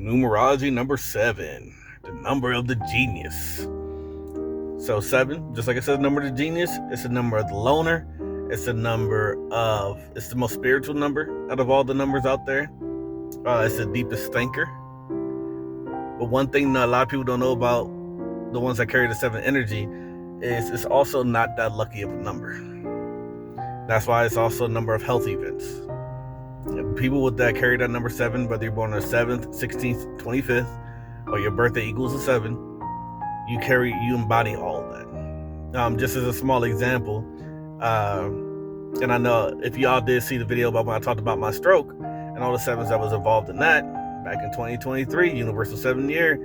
Numerology number 7, the number of the genius. So 7, just like I said, the number of the genius, it's the number of the loner. It's the most spiritual number out of all the numbers out there. It's the deepest thinker. But one thing that a lot of people don't know about the ones that carry the 7 energy is it's also not that lucky of a number. That's why it's also a number of health events. People with that carry that number 7, whether you're born on the 7th, 16th, 25th, or your birthday equals a 7, you embody all of that. Just as a small example, and I know if y'all did see the video about when I talked about my stroke and all the 7s that was involved in that back in 2023, Universal 7 year,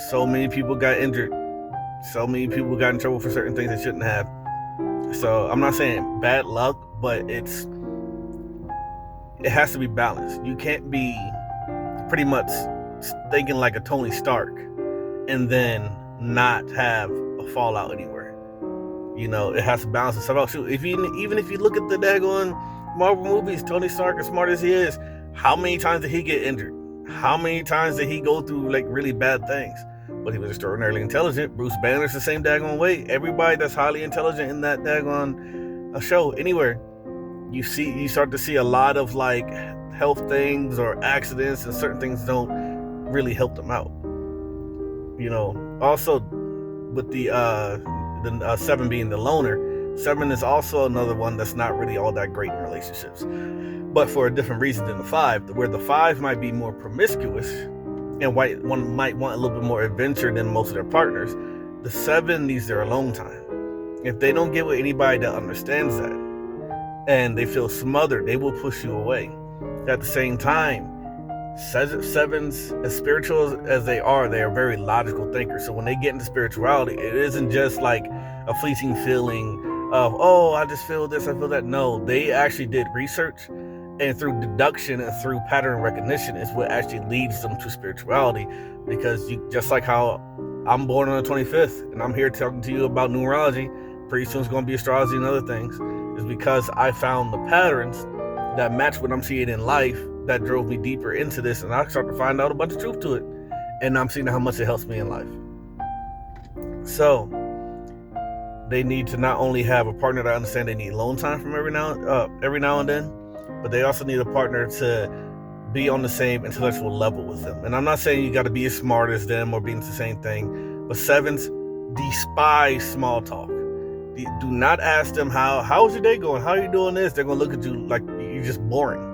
so many people got injured. So many people got in trouble for certain things they shouldn't have. So I'm not saying bad luck, but it has to be balanced. You can't be pretty much thinking like a Tony Stark and then not have a fallout anywhere. It has to balance itself out. Shoot, even if you look at the daggone Marvel movies, Tony Stark, as smart as he is, how many times did he get injured? How many times did he go through like really bad things? But he was extraordinarily intelligent. Bruce Banner's the same daggone way. Everybody that's highly intelligent in that daggone show, anywhere, you start to see a lot of like health things or accidents, and certain things don't really help them out. Also with the 7 being the loner, 7 is also another one that's not really all that great in relationships, but for a different reason than the 5, where the 5 might be more promiscuous and one might want a little bit more adventure than most of their partners. The 7 needs their alone time. If they don't get with anybody that understands that and they feel smothered, they will push you away. At the same time, 7s, as spiritual as they are very logical thinkers. So when they get into spirituality, it isn't just like a fleeting feeling of, oh, I just feel this, I feel that. No, they actually did research, and through deduction and through pattern recognition is what actually leads them to spirituality. Because just like how I'm born on the 25th and I'm here talking to you about numerology, pretty soon it's going to be astrology and other things, is because I found the patterns that match what I'm seeing in life that drove me deeper into this, and I started to find out a bunch of truth to it, and I'm seeing how much it helps me in life. So they need to not only have a partner that understands they need alone time from every now and then, but they also need a partner to be on the same intellectual level with them. And I'm not saying you got to be as smart as them or be into the same thing, but 7s despise small talk. Do not ask them how's your day going, how are you doing this. They're gonna look at you like you're just boring.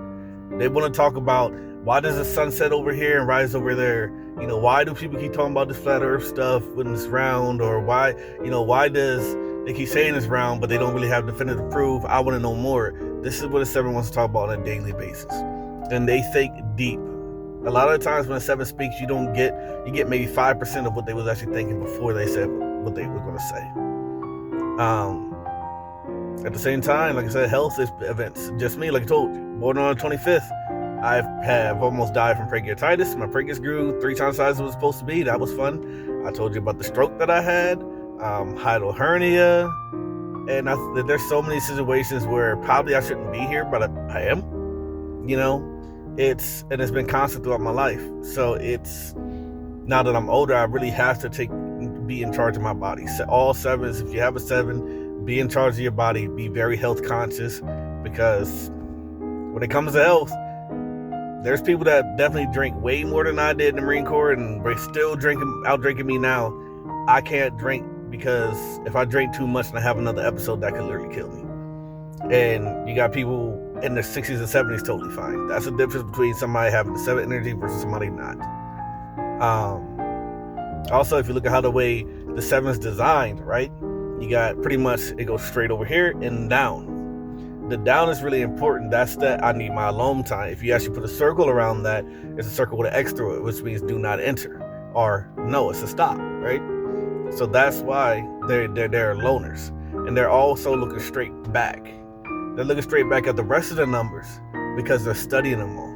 They want to talk about, why does the sun set over here and rise over there? Why do people keep talking about this flat earth stuff when it's round? Or why does they keep saying it's round, but they don't really have definitive proof? I want to know more. This is what a 7 wants to talk about on a daily basis. And they think deep. A lot of the times when a 7 speaks, you get maybe 5% of what they was actually thinking before they said what they were going to say. At the same time, like I said, health is events. Just me, like I told you, born on the 25th. I've almost died from pancreatitis. My pancreas grew 3 times the size it was supposed to be. That was fun. I told you about the stroke that I had, hiatal hernia, and there's so many situations where probably I shouldn't be here, but I am. It's been constant throughout my life. So it's now that I'm older, I really have to be in charge of my body. So all 7s, if you have a 7, be in charge of your body. Be very health conscious, because when it comes to health, there's people that definitely drink way more than I did in the Marine Corps, and they're still out drinking me now. I can't drink, because if I drink too much and I have another episode, that could literally kill me. And you got people in their 60s and 70s totally fine. That's the difference between somebody having the 7 energy versus somebody not. Also, if you look at how the way the 7's designed, right? You got pretty much, it goes straight over here and down. The down is really important. That's that I need my alone time. If you actually put a circle around that, it's a circle with an X through it, which means do not enter, or no, it's a stop, right? So that's why they're loners, and they're also looking straight back. They're looking straight back at the rest of the numbers because they're studying them all.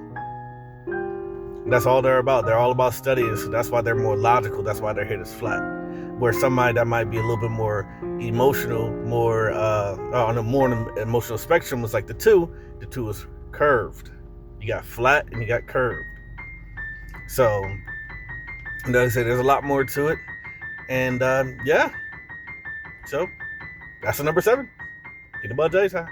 That's all they're about. They're all about studying, so that's why they're more logical. That's why their head is flat. Where somebody that might be a little bit more emotional, on a more emotional spectrum was like the 2. The 2 is curved. You got flat and you got curved. So, like I say, there's a lot more to it. And yeah, so that's the number 7. Peanut Butter J's, huh?